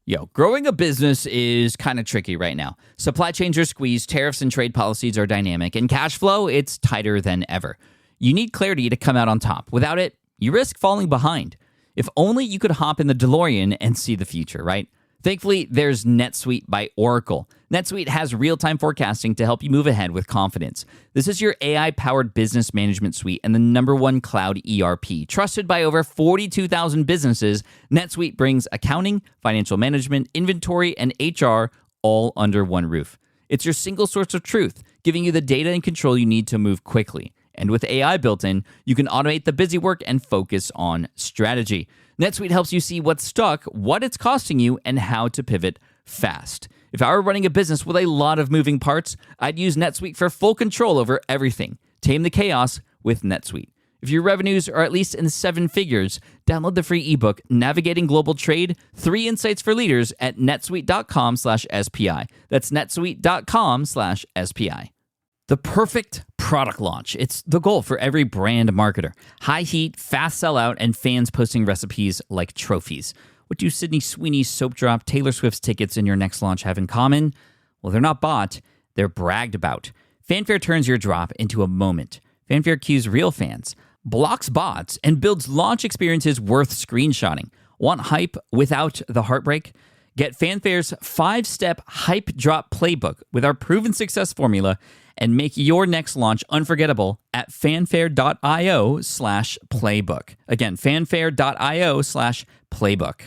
Yo, growing a business is kind of tricky right now. Supply chains are squeezed, tariffs and trade policies are dynamic, and cash flow, it's tighter than ever. You need clarity to come out on top. Without it, you risk falling behind. If only you could hop in the DeLorean and see the future, right? Thankfully, there's NetSuite by Oracle. NetSuite has real-time forecasting to help you move ahead with confidence. This is your AI-powered business management suite and the #1 cloud ERP. Trusted by over 42,000 businesses, NetSuite brings accounting, financial management, inventory, and HR all under one roof. It's your single source of truth, giving you the data and control you need to move quickly. And with AI built in, you can automate the busy work and focus on strategy. NetSuite helps you see what's stuck, what it's costing you, and how to pivot fast. If I were running a business with a lot of moving parts, I'd use NetSuite for full control over everything. Tame the chaos with NetSuite. If your revenues are at least in 7 figures, download the free ebook, Navigating Global Trade, 3 Insights for Leaders at netsuite.com/SPI. That's netsuite.com/SPI. The perfect product launch. It's the goal for every brand marketer. High heat, fast sellout, and fans posting recipes like trophies. What do Sydney Sweeney's soap drop, Taylor Swift's tickets, and your next launch have in common? Well, they're not bought, they're bragged about. Fanfare turns your drop into a moment. Fanfare cues real fans, blocks bots, and builds launch experiences worth screenshotting. Want hype without the heartbreak? Get Fanfare's 5-step hype drop playbook with our proven success formula and make your next launch unforgettable at fanfare.io/playbook. Again, fanfare.io/playbook.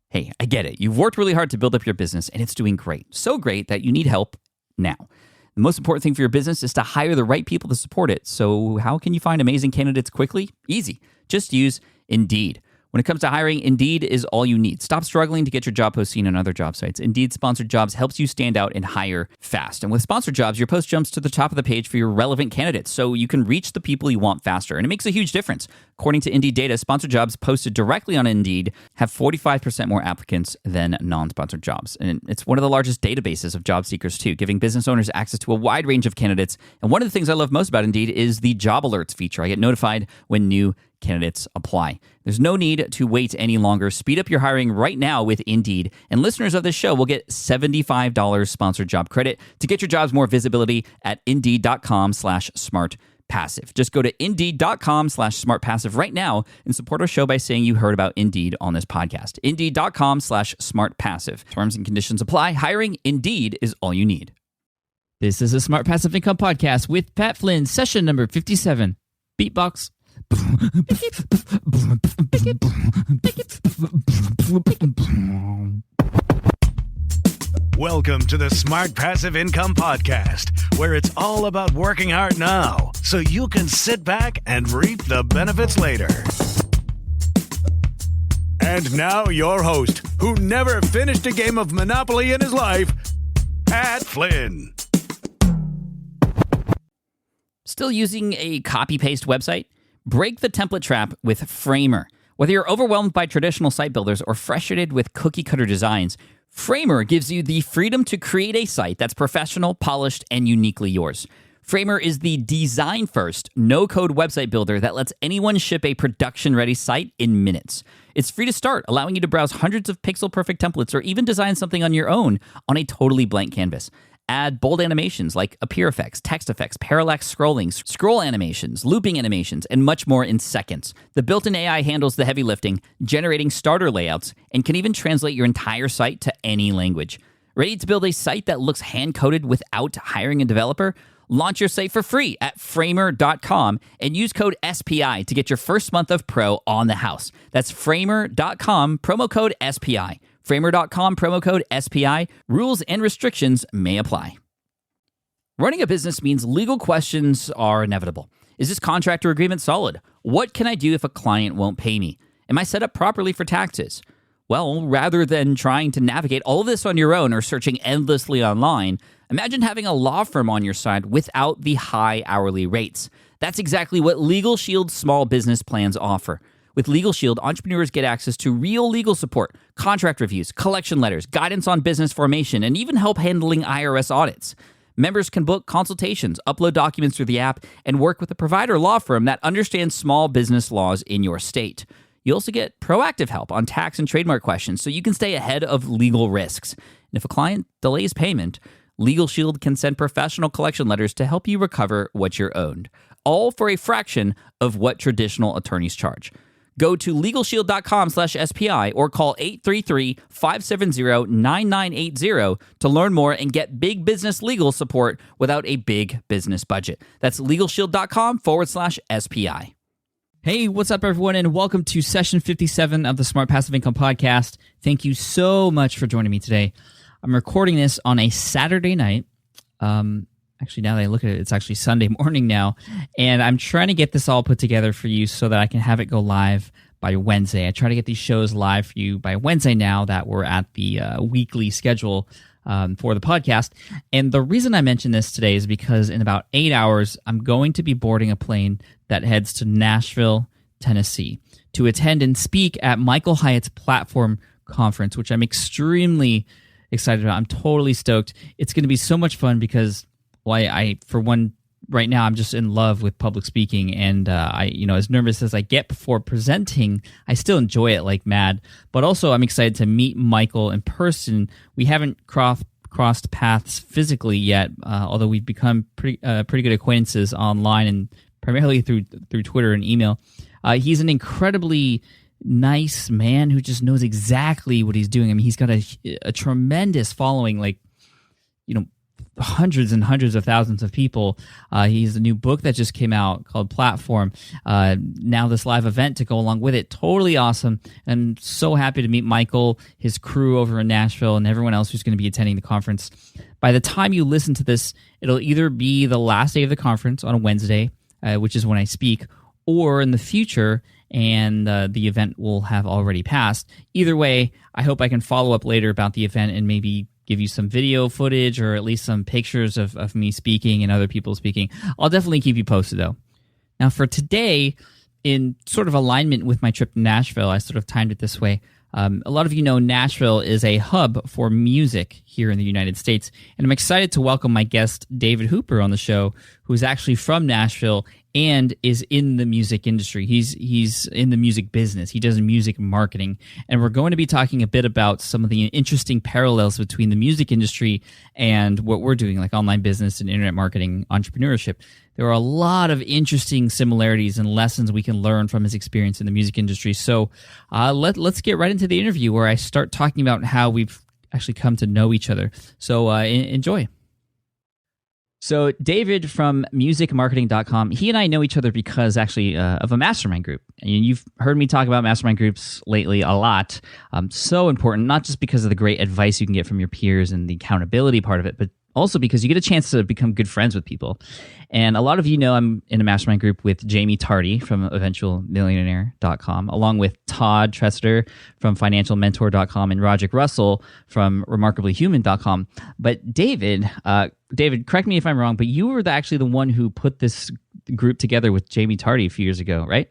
Hey, I get it. You've worked really hard to build up your business and it's doing great. So great that you need help now. The most important thing for your business is to hire the right people to support it. So how can you find amazing candidates quickly? Easy. Just use Indeed. When it comes to hiring, Indeed is all you need. Stop struggling to get your job post seen on other job sites. Indeed Sponsored Jobs helps you stand out and hire fast. And with Sponsored Jobs, your post jumps to the top of the page for your relevant candidates, so you can reach the people you want faster. And it makes a huge difference. According to Indeed data, Sponsored Jobs posted directly on Indeed have 45% more applicants than non-sponsored jobs. And it's one of the largest databases of job seekers, too, giving business owners access to a wide range of candidates. And one of the things I love most about Indeed is the job alerts feature. I get notified when new candidates apply. There's no need to wait any longer. Speed up your hiring right now with Indeed. And listeners of this show will get $75 sponsored job credit to get your jobs more visibility at Indeed.com/smartpassive. Just go to Indeed.com/smartpassive right now and support our show by saying you heard about Indeed on this podcast. Indeed.com/smartpassive. Terms and conditions apply. Hiring Indeed is all you need. This is a Smart Passive Income Podcast with Pat Flynn, session number 57. Beatbox. Welcome to the Smart Passive Income Podcast, where it's all about working hard now so you can sit back and reap the benefits later. And now your host, who never finished a game of Monopoly in his life, Pat Flynn. Still using a copy-paste website? Break the template trap with Framer. Whether you're overwhelmed by traditional site builders or frustrated with cookie-cutter designs, Framer gives you the freedom to create a site that's professional, polished, and uniquely yours. Framer is the design-first, no-code website builder that lets anyone ship a production-ready site in minutes. It's free to start, allowing you to browse hundreds of pixel-perfect templates or even design something on your own on a totally blank canvas. Add bold animations like appear effects, text effects, parallax scrolling, scroll animations, looping animations, and much more in seconds. The built-in AI handles the heavy lifting, generating starter layouts, and can even translate your entire site to any language. Ready to build a site that looks hand-coded without hiring a developer? Launch your site for free at framer.com and use code SPI to get your first month of pro on the house. That's framer.com, promo code SPI. Framer.com, promo code SPI. Rules and restrictions may apply. Running a business means legal questions are inevitable. Is this contract or agreement solid? What can I do if a client won't pay me? Am I set up properly for taxes? Well, rather than trying to navigate all of this on your own or searching endlessly online, imagine having a law firm on your side without the high hourly rates. That's exactly what Legal Shield's small business plans offer. With Legal Shield, entrepreneurs get access to real legal support, contract reviews, collection letters, guidance on business formation, and even help handling IRS audits. Members can book consultations, upload documents through the app, and work with a provider law firm that understands small business laws in your state. You also get proactive help on tax and trademark questions so you can stay ahead of legal risks. And if a client delays payment, Legal Shield can send professional collection letters to help you recover what you're owed, all for a fraction of what traditional attorneys charge. Go to LegalShield.com/SPI or call 833-570-9980 to learn more and get big business legal support without a big business budget. That's LegalShield.com/SPI. Hey, what's up, everyone, and welcome to session 57 of the Smart Passive Income Podcast. Thank you so much for joining me today. I'm recording this on a Saturday night. Actually, now that I look at it, it's actually Sunday morning now, and I'm trying to get this all put together for you so that I can have it go live by Wednesday. I try to get these shows live for you by Wednesday now that we're at the weekly schedule for the podcast. And the reason I mention this today is because in about 8 hours, I'm going to be boarding a plane that heads to Nashville, Tennessee, to attend and speak at Michael Hyatt's Platform Conference, which I'm extremely excited about. I'm totally stoked. It's going to be so much fun because, well, I for one, right now I'm just in love with public speaking, and as nervous as I get before presenting, I still enjoy it like mad. But also, I'm excited to meet Michael in person. We haven't crossed paths physically yet, although we've become pretty good acquaintances online and primarily through Twitter and email. He's an incredibly nice man who just knows exactly what he's doing. I mean, he's got a tremendous following, hundreds and hundreds of thousands of people. He has a new book that just came out called Platform. Now this live event to go along with it. Totally awesome. I'm so happy to meet Michael, his crew over in Nashville, and everyone else who's going to be attending the conference. By the time you listen to this, it'll either be the last day of the conference on a Wednesday, which is when I speak, or in the future, and the event will have already passed. Either way, I hope I can follow up later about the event and maybe give you some video footage or at least some pictures of me speaking and other people speaking. I'll definitely keep you posted, though. Now, for today, in sort of alignment with my trip to Nashville, I sort of timed it this way. A lot of you know Nashville is a hub for music here in the United States, and I'm excited to welcome my guest, David Hooper, on the show, who's actually from Nashville and is in the music industry. He's in the music business. He does music marketing, and we're going to be talking a bit about some of the interesting parallels between the music industry and what we're doing, like online business and internet marketing, entrepreneurship. There are a lot of interesting similarities and lessons we can learn from his experience in the music industry. So let's get right into the interview where I start talking about how we've actually come to know each other. So enjoy. So David from musicmarketing.com, he and I know each other because actually of a mastermind group. And you've heard me talk about mastermind groups lately a lot. So important, not just because of the great advice you can get from your peers and the accountability part of it, but also because you get a chance to become good friends with people. And a lot of you know I'm in a mastermind group with Jamie Tardy from eventualmillionaire.com, along with Todd Tressiter from financialmentor.com and Roderick Russell from remarkablyhuman.com. But David, correct me if I'm wrong, but you were actually the one who put this group together with Jamie Tardy a few years ago, right?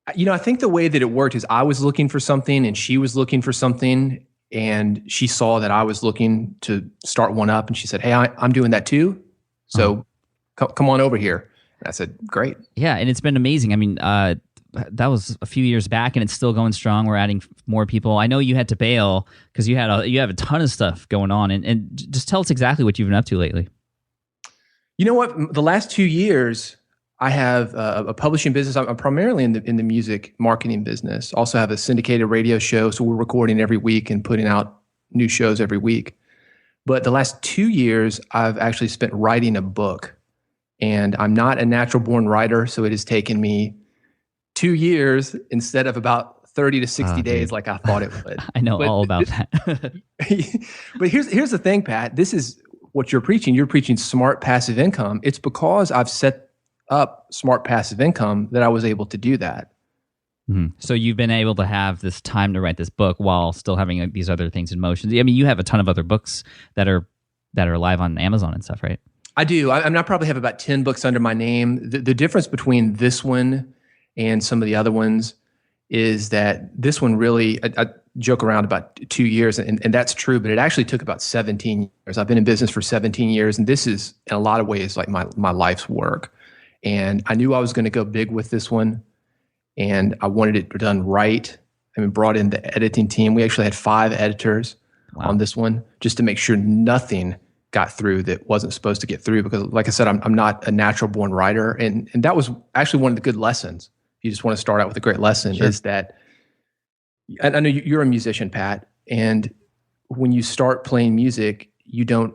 I think the way that it worked is I was looking for something and she was looking for something. And she saw that I was looking to start one up, and she said, "Hey, I'm doing that too. So come on over here." And I said, "Great." Yeah, and it's been amazing. I mean, that was a few years back, and it's still going strong. We're adding more people. I know you had to bail because you have a ton of stuff going on, and just tell us exactly what you've been up to lately. You know what? The last 2 years, I have a publishing business. I'm primarily in the music marketing business. Also have a syndicated radio show, so we're recording every week and putting out new shows every week. But the last 2 years, I've actually spent writing a book. And I'm not a natural-born writer, so it has taken me 2 years instead of about 30 to 60 days like I thought it would. I know all about that. But here's the thing, Pat. This is what you're preaching. You're preaching smart passive income. It's because I've set up smart passive income that I was able to do that. Mm-hmm. So you've been able to have this time to write this book while still having these other things in motion. I mean, you have a ton of other books that are live on Amazon and stuff, right? I do. I probably have about 10 books under my name. The difference between this one and some of the other ones is that this one really, I joke around about 2 years, and that's true, but it actually took about 17 years. I've been in business for 17 years, and this is in a lot of ways like my life's work. And I knew I was going to go big with this one. and I wanted it done right. I mean, brought in the editing team. We actually had 5 editors on this one just to make sure nothing got through that wasn't supposed to get through. Because, like I said, I'm not a natural born writer, and that was actually one of the good lessons. If you just want to start out with a great lesson, is that I know you're a musician, Pat, and when you start playing music, you don't.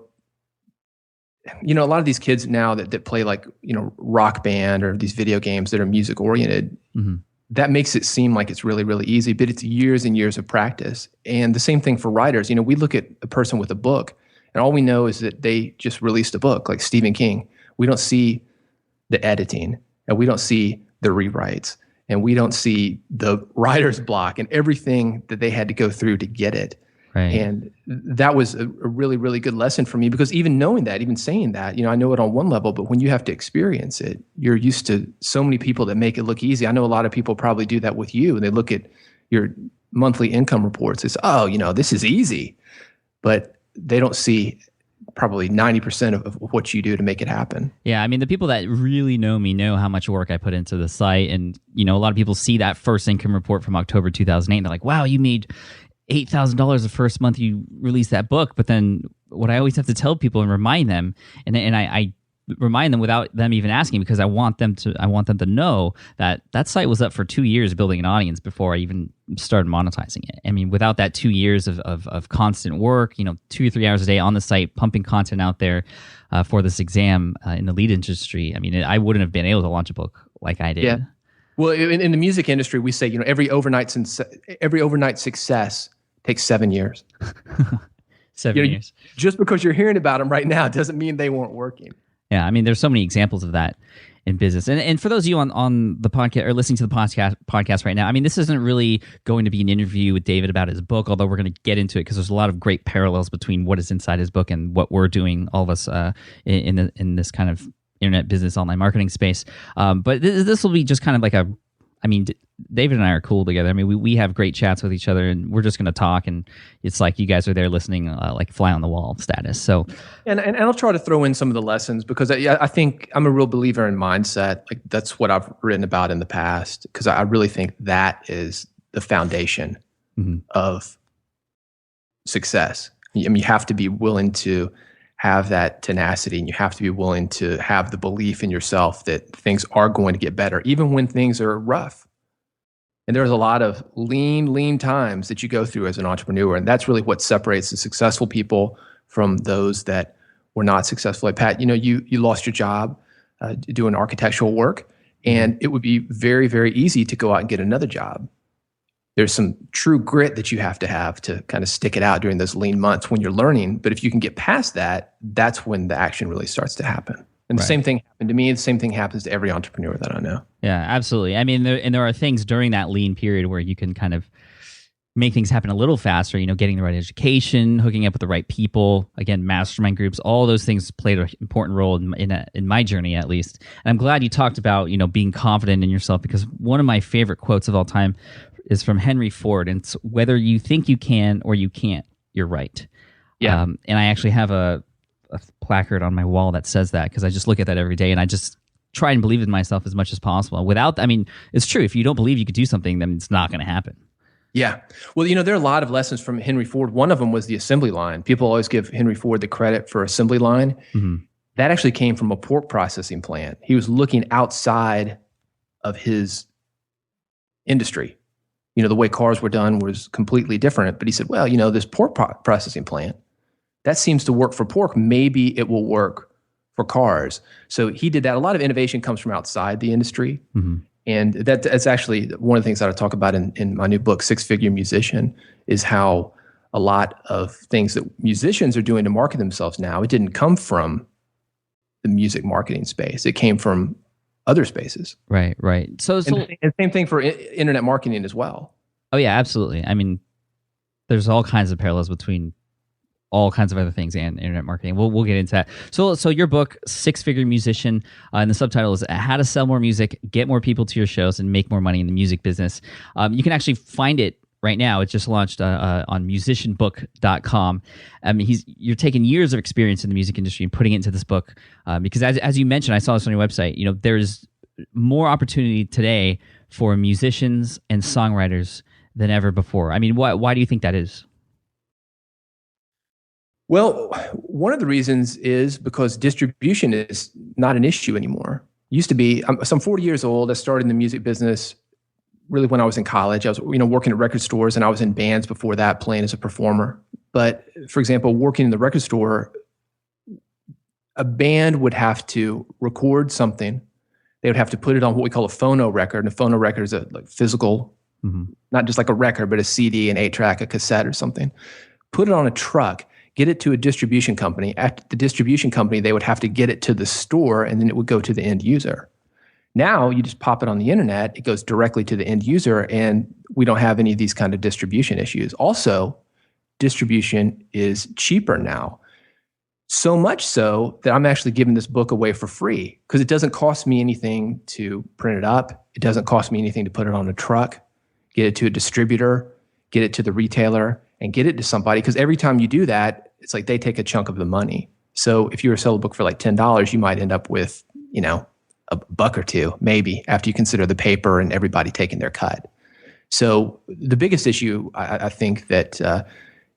A lot of these kids now that play like Rock Band or these video games that are music oriented. Mm-hmm. That makes it seem like it's really, really easy, but it's years and years of practice. And the same thing for writers. We look at a person with a book, and all we know is that they just released a book, like Stephen King. We don't see the editing, and we don't see the rewrites, and we don't see the writer's block and everything that they had to go through to get it. Right. And that was a really, really good lesson for me, because even knowing that, even saying that, I know it on one level, but when you have to experience it, you're used to so many people that make it look easy. I know a lot of people probably do that with you, and they look at your monthly income reports. It's, this is easy, but they don't see probably 90% of what you do to make it happen. Yeah, I mean, the people that really know me know how much work I put into the site, and a lot of people see that first income report from October 2008, and they're like, wow, you made $8,000 the first month you released that book. But then what I always have to tell people and remind them, and I remind them without them even asking, because I want them to know that site was up for 2 years building an audience before I even started monetizing it. I mean, without that 2 years of constant work, 2 or 3 hours a day on the site, pumping content out there for this exam in the lead industry, I mean, I wouldn't have been able to launch a book like I did. Yeah. Well, in the music industry, we say, every overnight success takes 7 years. 7 years. Just because you're hearing about them right now doesn't mean they weren't working. Yeah, I mean, there's so many examples of that in business. And for those of you on the podcast or listening to the podcast right now, I mean, this isn't really going to be an interview with David about his book, although we're going to get into it because there's a lot of great parallels between what is inside his book and what we're doing, all of us, in this kind of internet business, online marketing space. But this will be just kind of like David and I are cool together. I mean, we have great chats with each other, and we're just going to talk, and it's like you guys are there listening, like fly on the wall status. So, and I'll try to throw in some of the lessons, because I think I'm a real believer in mindset. Like, that's what I've written about in the past, because I really think that is the foundation of success. I mean, you have to be willing to have that tenacity, and you have to be willing to have the belief in yourself that things are going to get better, even when things are rough. And there's a lot of lean times that you go through as an entrepreneur. And that's really what separates the successful people from those that were not successful. Like Pat, you lost your job doing architectural work, and it would be very, very easy to go out and get another job. There's some true grit that you have to kind of stick it out during those lean months when you're learning. But if you can get past that, that's when the action really starts to happen. And the same thing happened to me. The same thing happens to every entrepreneur that I know. Yeah, absolutely. I mean, there are things during that lean period where you can kind of make things happen a little faster, getting the right education, hooking up with the right people, again, mastermind groups, all those things played an important role in my journey, at least. And I'm glad you talked about, being confident in yourself, because one of my favorite quotes of all time is from Henry Ford, and it's, whether you think you can or you can't, you're right. Yeah. And I actually have a placard on my wall that says that, because I just look at that every day, and I just try and believe in myself as much as possible. It's true. If you don't believe you could do something, then it's not going to happen. Yeah. Well, there are a lot of lessons from Henry Ford. One of them was the assembly line. People always give Henry Ford the credit for assembly line. Mm-hmm. That actually came from a pork processing plant. He was looking outside of his industry. The way cars were done was completely different. But he said, well, this pork processing plant, that seems to work for pork. Maybe it will work for cars. So he did that. A lot of innovation comes from outside the industry. Mm-hmm. And that's actually one of the things that I talk about in my new book, Six Figure Musician, is how a lot of things that musicians are doing to market themselves now, it didn't come from the music marketing space. It came from other spaces. Right. So and same thing for internet marketing as well. Oh, yeah, absolutely. I mean, there's all kinds of parallels between all kinds of other things and internet marketing. We'll get into that. So your book, Six Figure Musician, and the subtitle is How to Sell More Music, Get More People to Your Shows, and Make More Money in the Music Business. You can actually find it right now. It just launched on musicianbook.com. You're taking years of experience in the music industry and putting it into this book, because as you mentioned, I saw this on your website, there's more opportunity today for musicians and songwriters than ever before. I mean, why do you think that is? Well, one of the reasons is because distribution is not an issue anymore. Used to be. So I'm 40 years old. I started in the music business really when I was in college. I was, working at record stores, and I was in bands before that, playing as a performer. But for example, working in the record store, a band would have to record something. They would have to put it on what we call a phono record. And a phono record is a physical, not just like a record, but a CD, an 8-track, a cassette or something. Put it on a truck, get it to a distribution company. At the distribution company, they would have to get it to the store, and then it would go to the end user. Now, you just pop it on the internet, it goes directly to the end user, and we don't have any of these kind of distribution issues. Also, distribution is cheaper now. So much so that I'm actually giving this book away for free because it doesn't cost me anything to print it up. It doesn't cost me anything to put it on a truck, get it to a distributor, get it to the retailer, and get it to somebody. Because every time you do that, it's like they take a chunk of the money. So if you were to sell a book for like $10, you might end up with, a buck or two, maybe, after you consider the paper and everybody taking their cut. So the biggest issue, I think that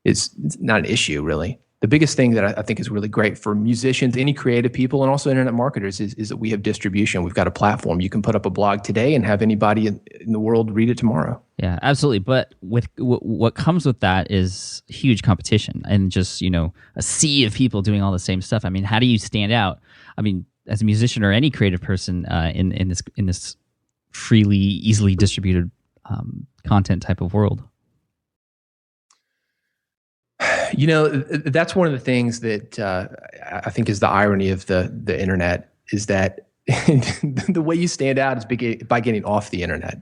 is not an issue, really. The biggest thing that I think is really great for musicians, any creative people, and also internet marketers is that we have distribution. We've got a platform. You can put up a blog today and have anybody in the world read it tomorrow. Yeah, absolutely. But with what comes with that is huge competition and just, a sea of people doing all the same stuff. I mean, how do you stand out? I mean, as a musician or any creative person in this freely, easily distributed content type of world? That's one of the things that I think is the irony of the internet is that the way you stand out is by getting off the internet.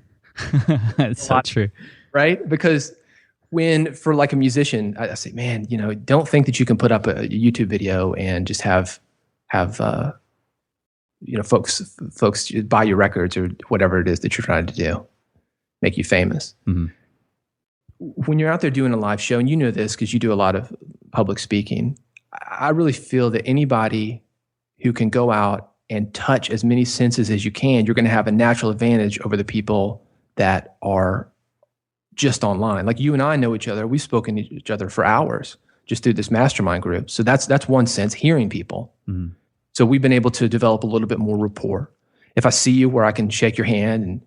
That's so true. Right? Because for like a musician, I say, man, don't think that you can put up a YouTube video and just have folks buy your records or whatever it is that you're trying to do, make you famous. Mm-hmm. When you're out there doing a live show, and you know this because you do a lot of public speaking, I really feel that anybody who can go out and touch as many senses as you can, you're going to have a natural advantage over the people that are just online. Like you and I know each other. We've spoken to each other for hours just through this mastermind group. So that's one sense, hearing people. Mm-hmm. So we've been able to develop a little bit more rapport. If I see you where I can shake your hand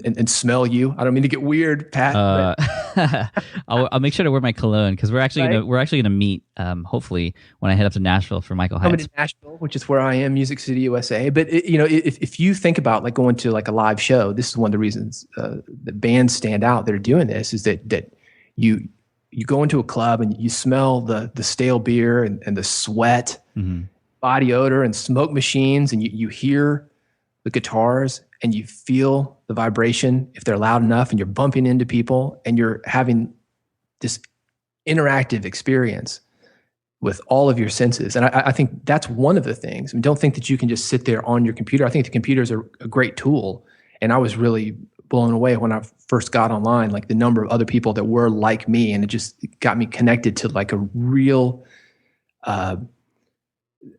and smell you, I don't mean to get weird, Pat. I'll make sure to wear my cologne because we're actually gonna meet hopefully when I head up to Nashville for Michael Hyatt. Coming to Nashville, which is where I am, Music City, USA. But if you think about like going to like a live show, this is one of the reasons that bands stand out that are doing this is that you go into a club and you smell the stale beer and the sweat, body odor and smoke machines, and you hear the guitars and you feel the vibration if they're loud enough, and you're bumping into people and you're having this interactive experience with all of your senses. And I think that's one of the things. I mean, don't think that you can just sit there on your computer. I think the computers are a great tool. And I was really blown away when I first got online, like the number of other people that were like me, and it just got me connected to like a real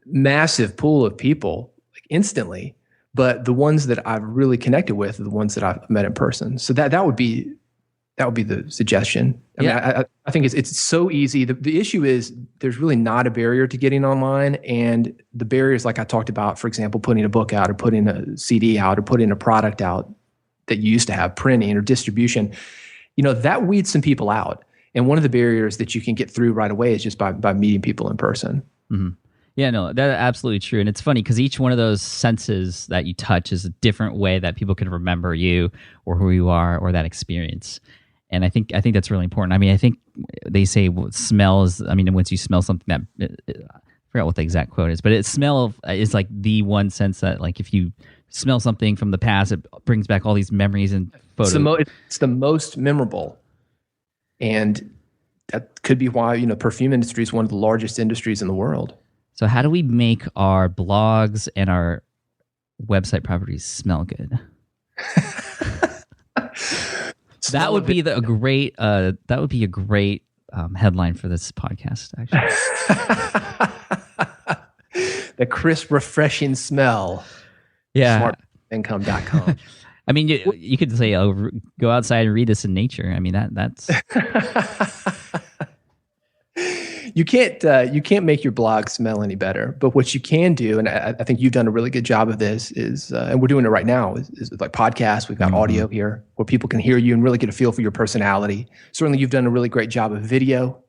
massive pool of people like instantly. But the ones that I've really connected with are the ones that I've met in person. So that would be the suggestion. I mean, I think it's so easy. The issue is there's really not a barrier to getting online, and the barriers, like I talked about, for example, putting a book out or putting a CD out or putting a product out that you used to have, printing or distribution, that weeds some people out. And one of the barriers that you can get through right away is just by meeting people in person. Mm-hmm. Yeah, no, that's absolutely true. And it's funny because each one of those senses that you touch is a different way that people can remember you or who you are or that experience. And I think that's really important. I mean, I think they say smells. I mean, once you smell something that I forgot what the exact quote is, but smell is like the one sense that, like, if you smell something from the past, it brings back all these memories and photos. It's the most memorable, and that could be why perfume industry is one of the largest industries in the world. So how do we make our blogs and our website properties smell good? That would be a great headline for this podcast, actually. The crisp, refreshing smell. Yeah. Smart. passiveincome.com. I mean, you could say, "Oh, go outside and read this in nature." I mean, that's you can't make your blog smell any better. But what you can do, and I think you've done a really good job of this, is and we're doing it right now, is like podcasts. We've got audio here where people can hear you and really get a feel for your personality. Certainly, you've done a really great job of video.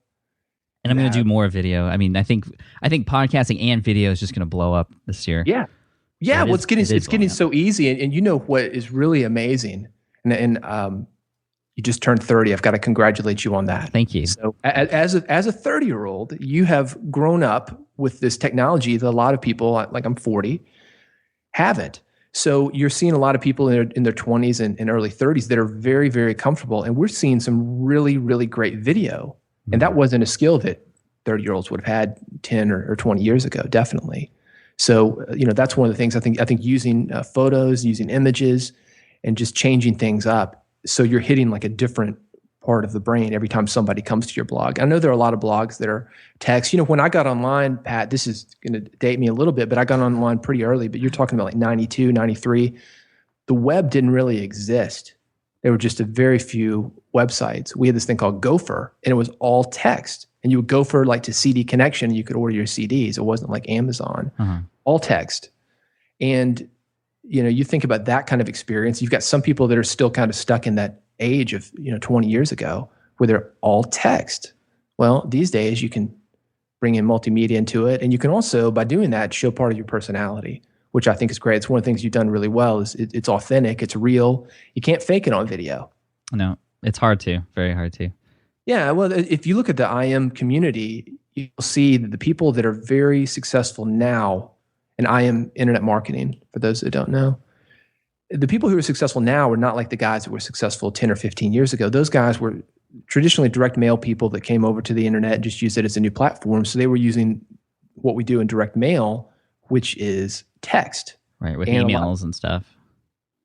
And I'm going to do more video. I mean, I think podcasting and video is just going to blow up this year. Yeah. Well, it's getting so easy, and you know what is really amazing, and you just turned 30. I've got to congratulate you on that. Thank you. So as a 30-year-old, you have grown up with this technology that a lot of people, like I'm 40, haven't. So you're seeing a lot of people in their 20s and early 30s that are very, very comfortable, and we're seeing some really, really great video, and that wasn't a skill that 30-year-olds would have had 10 or 20 years ago, definitely. So, that's one of the things I think using photos, using images, and just changing things up. So you're hitting like a different part of the brain every time somebody comes to your blog. I know there are a lot of blogs that are text. When I got online, Pat, this is going to date me a little bit, but I got online pretty early, but you're talking about like 92, 93. The web didn't really exist. There were just a very few websites. We had this thing called Gopher, and it was all text. And you would go for like to CD Connection, and you could order your CDs. It wasn't like Amazon, all text. And, you think about that kind of experience. You've got some people that are still kind of stuck in that age of, 20 years ago where they're all text. Well, these days you can bring in multimedia into it. And you can also, by doing that, show part of your personality, which I think is great. It's one of the things you've done really well is it's authentic. It's real. You can't fake it on video. No, it's hard to, very hard to. Yeah, well, if you look at the IM community, you'll see that the people that are very successful now, and IM internet marketing, for those that don't know, the people who are successful now are not like the guys that were successful 10 or 15 years ago. Those guys were traditionally direct mail people that came over to the internet and just used it as a new platform. So they were using what we do in direct mail, which is text. Right, with emails and stuff.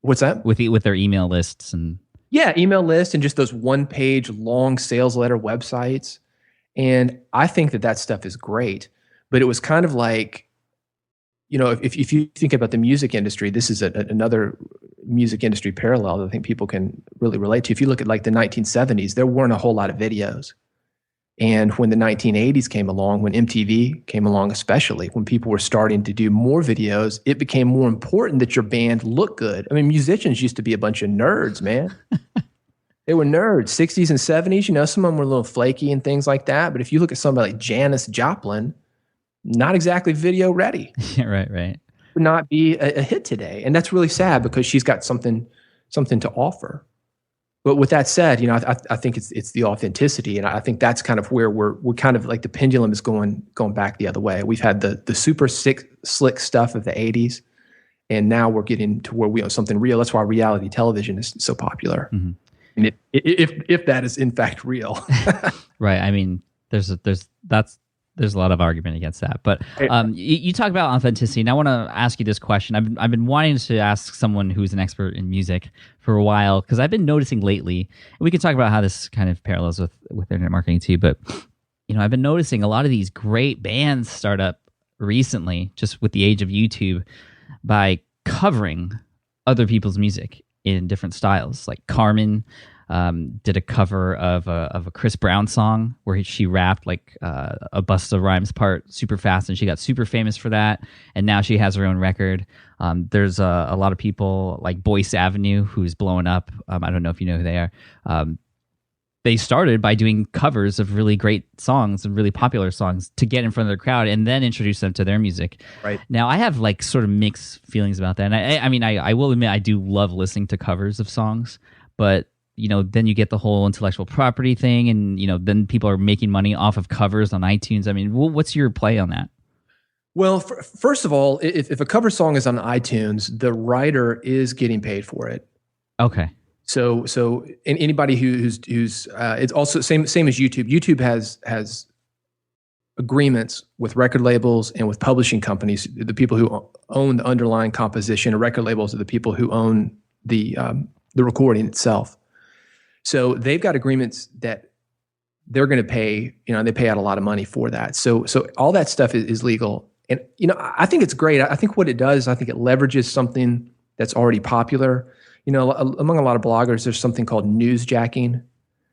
What's that? With their email lists and... Yeah, email list and just those one-page long sales letter websites. And I think that stuff is great. But it was kind of like, if you think about the music industry, this is another music industry parallel that I think people can really relate to. If you look at like the 1970s, there weren't a whole lot of videos. And when the 1980s came along, when MTV came along especially, when people were starting to do more videos, it became more important that your band look good. I mean, musicians used to be a bunch of nerds, man. They were nerds. 60s and 70s, some of them were a little flaky and things like that. But if you look at somebody like Janis Joplin, not exactly video ready. Yeah, right. Would not be a hit today. And that's really sad because she's got something to offer. But with that said, I think it's the authenticity, and I think that's kind of where we're kind of like the pendulum is going back the other way. We've had the super slick stuff of the 80s, and now we're getting to where we own something real. That's why reality television is so popular. Mm-hmm. And if that is in fact real, right? I mean, there's a lot of argument against that, but you talk about authenticity, and I want to ask you this question. I've been wanting to ask someone who's an expert in music for a while, because I've been noticing lately, and we can talk about how this kind of parallels with internet marketing too, but I've been noticing a lot of these great bands start up recently, just with the age of YouTube, by covering other people's music in different styles. Like Carmen did a cover of a Chris Brown song where she rapped like a Busta Rhymes part super fast, and she got super famous for that. And now she has her own record. There's a lot of people like Boyce Avenue who's blowing up. I don't know if you know who they are. They started by doing covers of really great songs and really popular songs to get in front of the crowd and then introduce them to their music. Right. Now, I have like sort of mixed feelings about that. And I will admit I do love listening to covers of songs, but then you get the whole intellectual property thing, and then people are making money off of covers on iTunes. I mean, what's your play on that? Well, first of all, if a cover song is on iTunes, the writer is getting paid for it. Okay. So and anybody who's it's also same as YouTube. YouTube has agreements with record labels and with publishing companies. The people who own the underlying composition, or record labels are the people who own the recording itself. So they've got agreements that they're going to pay. They pay out a lot of money for that. So all that stuff is legal, and I think it's great. I think what it does, I think it leverages something that's already popular. Among a lot of bloggers, there's something called newsjacking.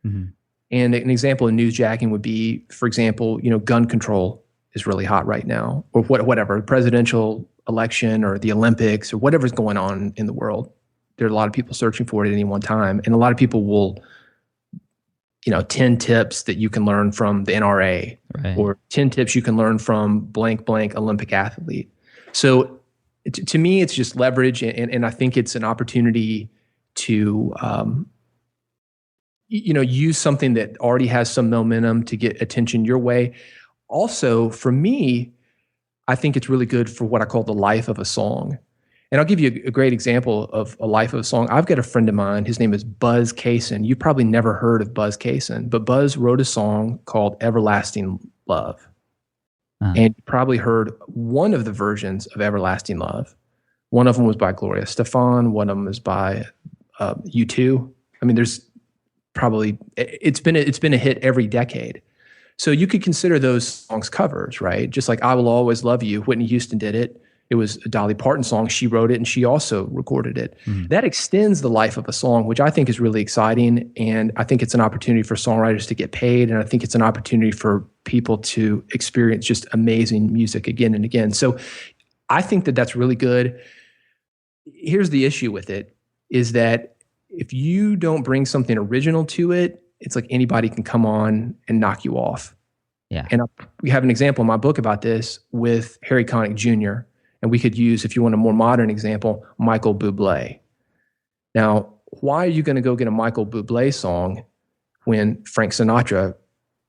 Mm-hmm. And an example of newsjacking would be, for example, gun control is really hot right now, or whatever, presidential election or the Olympics or whatever's going on in the world. There are a lot of people searching for it at any one time. And a lot of people will, 10 tips that you can learn from the NRA, right, or 10 tips you can learn from blank, blank Olympic athlete. So to me, it's just leverage. And I think it's an opportunity to, use something that already has some momentum to get attention your way. Also, for me, I think it's really good for what I call the life of a song. And I'll give you a great example of a life of a song. I've got a friend of mine. His name is Buzz Cason. You've probably never heard of Buzz Cason, but Buzz wrote a song called Everlasting Love. And you probably heard one of the versions of Everlasting Love. One of them was by Gloria Stefan. One of them is by U2. I mean, there's probably, it's been a hit every decade. So you could consider those songs covers, right? Just like I Will Always Love You, Whitney Houston did it. It was a Dolly Parton song. She wrote it and she also recorded it. Mm-hmm. That extends the life of a song, which I think is really exciting. And I think it's an opportunity for songwriters to get paid. And I think it's an opportunity for people to experience just amazing music again and again. So I think that that's really good. Here's the issue with it is that if you don't bring something original to it, it's like anybody can come on and knock you off. Yeah. And we have an example in my book about this with Harry Connick Jr., and we could use, if you want a more modern example, Michael Bublé. Now, why are you going to go get a Michael Bublé song when Frank Sinatra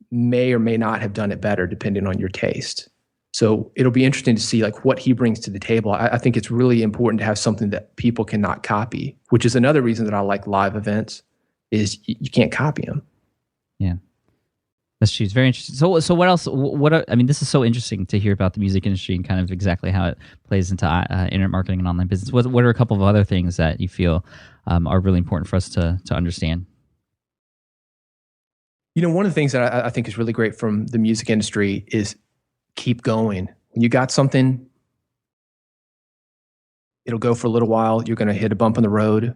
may or may not have done it better, depending on your taste? So it'll be interesting to see like what he brings to the table. I think it's really important to have something that people cannot copy, which is another reason that I like live events, is you can't copy them. Yeah. That's true. It's very interesting. So what else? I mean, this is so interesting to hear about the music industry and kind of exactly how it plays into internet marketing and online business. What are a couple of other things that you feel are really important for us to understand? One of the things that I think is really great from the music industry is keep going. When you got something, it'll go for a little while. You're going to hit a bump in the road.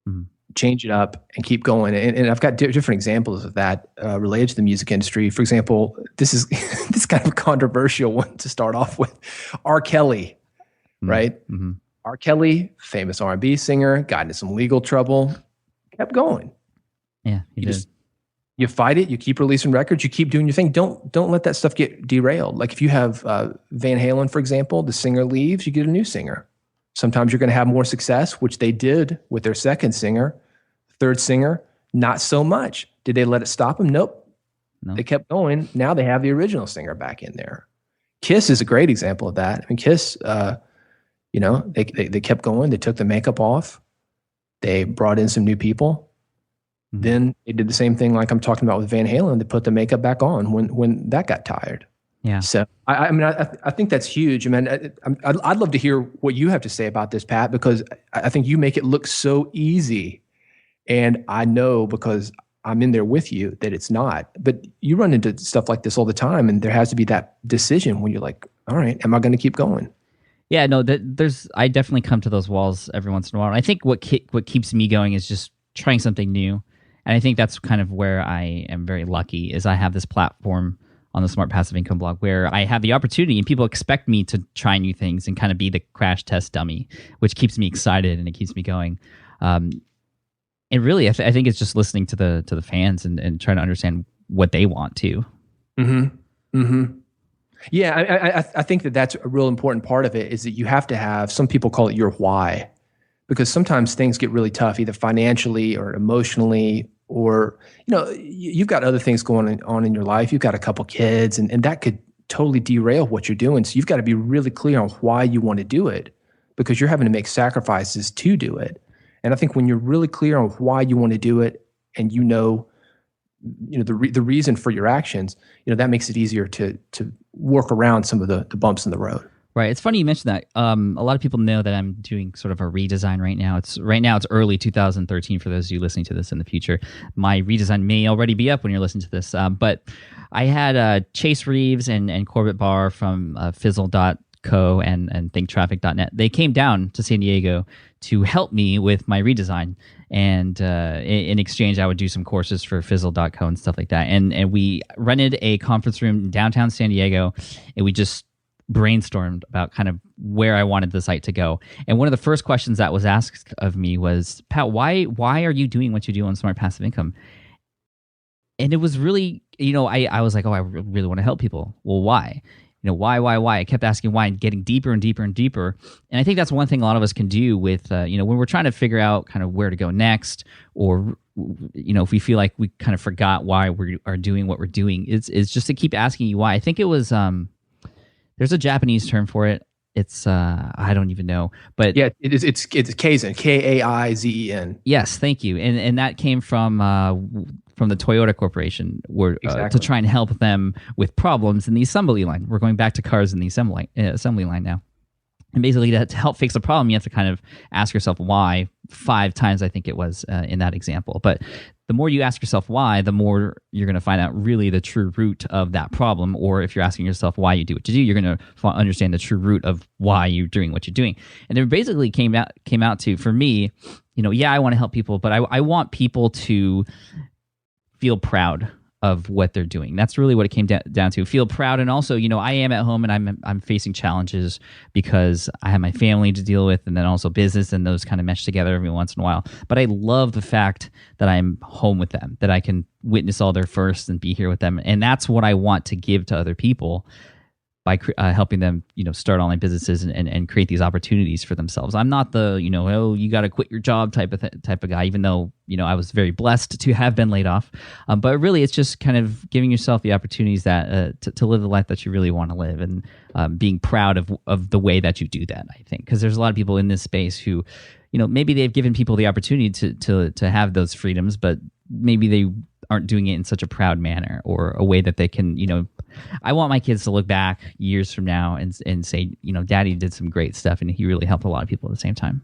Mm-hmm. Change it up and keep going. And I've got different examples of that related to the music industry. For example, this is kind of a controversial one to start off with. R. Kelly, right? Mm-hmm. R. Kelly, famous R&B singer, got into some legal trouble, kept going. Yeah, he did. You fight it. You keep releasing records. You keep doing your thing. Don't let that stuff get derailed. Like if you have Van Halen, for example, the singer leaves, you get a new singer. Sometimes you're going to have more success, which they did with their second singer. Third singer, not so much. Did they let it stop them? Nope. No. They kept going. Now they have the original singer back in there. Kiss is a great example of that. I mean, Kiss, they kept going. They took the makeup off. They brought in some new people. Mm-hmm. Then they did the same thing like I'm talking about with Van Halen. They put the makeup back on when that got tired. Yeah. So I think that's huge. I mean, I'd love to hear what you have to say about this, Pat, because I think you make it look so easy, and I know because I'm in there with you that it's not. But you run into stuff like this all the time, and there has to be that decision when you're like, all right, am I going to keep going? Yeah, no. I definitely come to those walls every once in a while. And I think what keeps me going is just trying something new, and I think that's kind of where I am very lucky. Is I have this platform on the Smart Passive Income blog where I have the opportunity and people expect me to try new things and kind of be the crash test dummy, which keeps me excited and it keeps me going. And really, I think it's just listening to the fans and trying to understand what they want to. Mm-hmm. Mm-hmm. Yeah, I think that's a real important part of it is that you have to have, some people call it your why, because sometimes things get really tough, either financially or emotionally, or, you've got other things going on in your life. You've got a couple kids and that could totally derail what you're doing. So you've got to be really clear on why you want to do it, because you're having to make sacrifices to do it. And I think when you're really clear on why you want to do it and the reason for your actions, that makes it easier to work around some of the bumps in the road. Right. It's funny you mentioned that. A lot of people know that I'm doing sort of a redesign right now. It's early 2013 for those of you listening to this in the future. My redesign may already be up when you're listening to this. But I had Chase Reeves and Corbett Barr from Fizzle Co. and thinktraffic.net. They came down to San Diego to help me with my redesign. And in exchange, I would do some courses for Fizzle.co and stuff like that. And we rented a conference room in downtown San Diego, and we just brainstormed about kind of where I wanted the site to go. And one of the first questions that was asked of me was, Pat, why are you doing what you do on Smart Passive Income? And it was really, I was like, oh, I really want to help people. Well, why? Why? I kept asking why and getting deeper and deeper and deeper. And I think that's one thing a lot of us can do with, when we're trying to figure out kind of where to go next, or, if we feel like we kind of forgot why we are doing what we're doing, it's just to keep asking you why. I think it was, there's a Japanese term for it. It's I don't even know, but yeah, it is. It's Kaizen, Kaizen. Yes, thank you. And that came from the Toyota Corporation, where to try and help them with problems in the assembly line. We're going back to cars in the assembly line now. And basically, to help fix a problem, you have to kind of ask yourself why 5 times, I think it was, in that example. But the more you ask yourself why, the more you're going to find out really the true root of that problem. Or if you're asking yourself why you do what you do, you're going to understand the true root of why you're doing what you're doing. And it basically came out to, for me, I want to help people, but I want people to feel proud of what they're doing. That's really what it came down to. Feel proud. And also, I am at home and I'm facing challenges because I have my family to deal with, and then also business, and those kind of mesh together every once in a while. But I love the fact that I'm home with them, that I can witness all their firsts and be here with them. And that's what I want to give to other people by helping them, start online businesses and create these opportunities for themselves. I'm not the, you got to quit your job type of guy, even though, I was very blessed to have been laid off. But really, it's just kind of giving yourself the opportunities that to live the life that you really want to live, and being proud of the way that you do that, I think. Because there's a lot of people in this space who, maybe they've given people the opportunity to have those freedoms, but maybe they aren't doing it in such a proud manner, or a way that they can, I want my kids to look back years from now and say, Daddy did some great stuff and he really helped a lot of people at the same time.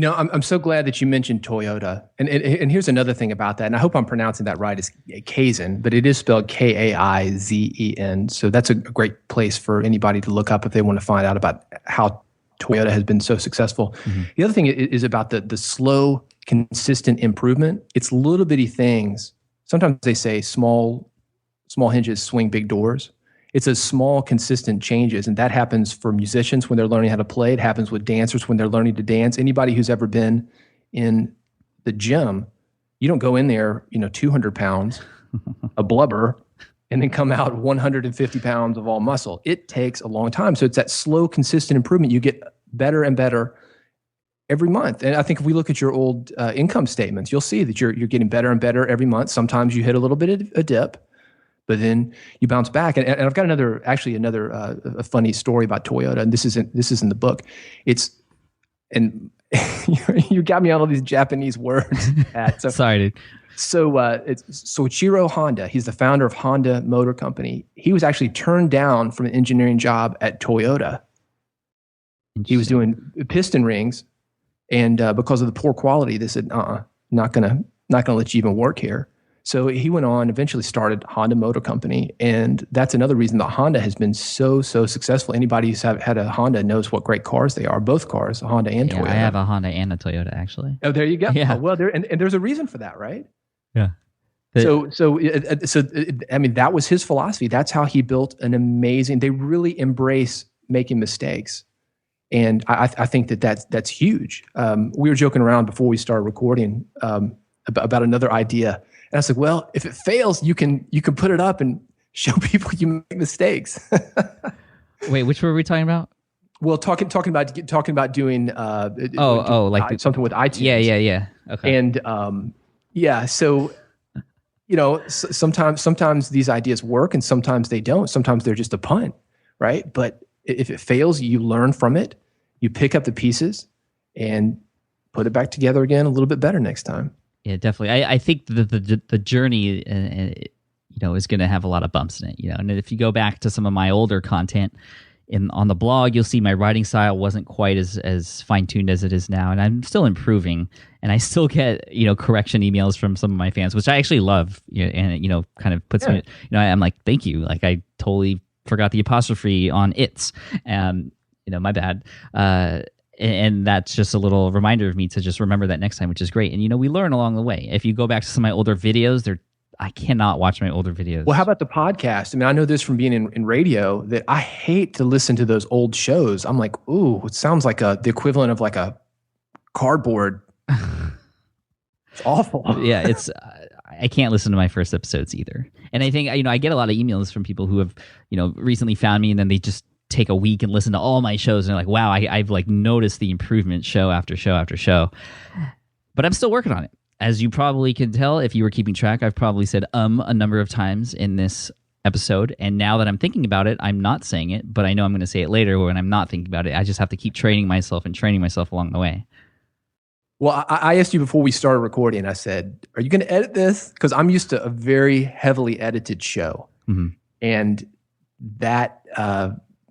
I'm so glad that you mentioned Toyota. And here's another thing about that, and I hope I'm pronouncing that right. It's Kaizen, but it is spelled Kaizen. So that's a great place for anybody to look up if they want to find out about how Toyota has been so successful. Mm-hmm. The other thing is about the slow, consistent improvement. It's little bitty things. Sometimes they say small hinges swing big doors. It's a small, consistent changes, and that happens for musicians when they're learning how to play. It happens with dancers when they're learning to dance. Anybody who's ever been in the gym, you don't go in there, 200 pounds, a blubber, and then come out 150 pounds of all muscle. It takes a long time. So it's that slow, consistent improvement. You get better and better every month. And I think if we look at your old income statements, you'll see that you're getting better and better every month. Sometimes you hit a little bit of a dip, but then you bounce back. And I've got another a funny story about Toyota, and this is in the book. You got me on all these Japanese words. So, sorry, dude. So it's Soichiro Honda. He's the founder of Honda Motor Company. He was actually turned down from an engineering job at Toyota. He was doing piston rings, and because of the poor quality, they said, not gonna let you even work here. So he went on, eventually started Honda Motor Company, and that's another reason that Honda has been so successful. Anybody who's had a Honda knows what great cars they are, both cars, a Honda and Toyota. I have a Honda and a Toyota, actually. Oh, there you go. Yeah. Oh, well, and there's a reason for that, right? Yeah. I mean, that was his philosophy. That's how he built an amazing. They really embrace making mistakes, and I think that's huge. We were joking around before we started recording about another idea. And I was like, well, if it fails, you can put it up and show people you make mistakes. Wait, which were we talking about? Well, talking about doing like something with iTunes. Yeah. Okay. And so sometimes these ideas work and sometimes they don't. Sometimes they're just a punt, right? But if it fails, you learn from it. You pick up the pieces and put it back together again a little bit better next time. Yeah, definitely. I think the journey, is going to have a lot of bumps in it. And if you go back to some of my older content on the blog, you'll see my writing style wasn't quite as fine tuned as it is now, and I'm still improving. And I still get correction emails from some of my fans, which I actually love. And kind of puts me. I'm like, thank you. Like I totally forgot the apostrophe on it's. My bad. And that's just a little reminder of me to just remember that next time, which is great. And, we learn along the way. If you go back to some of my older videos, I cannot watch my older videos. Well, how about the podcast? I mean, I know this from being in radio that I hate to listen to those old shows. I'm like, ooh, it sounds like the equivalent of like a cardboard. It's awful. Yeah, I can't listen to my first episodes either. And I think, I get a lot of emails from people who have, recently found me, and then they just take a week and listen to all my shows, and they're like, wow, I've like noticed the improvement show after show after show. But I'm still working on it. As you probably can tell, if you were keeping track, I've probably said a number of times in this episode. And now that I'm thinking about it, I'm not saying it, but I know I'm going to say it later when I'm not thinking about it. I just have to keep training myself along the way. Well, I asked you before we started recording, I said, are you going to edit this? Because I'm used to a very heavily edited show. Mm-hmm. And that,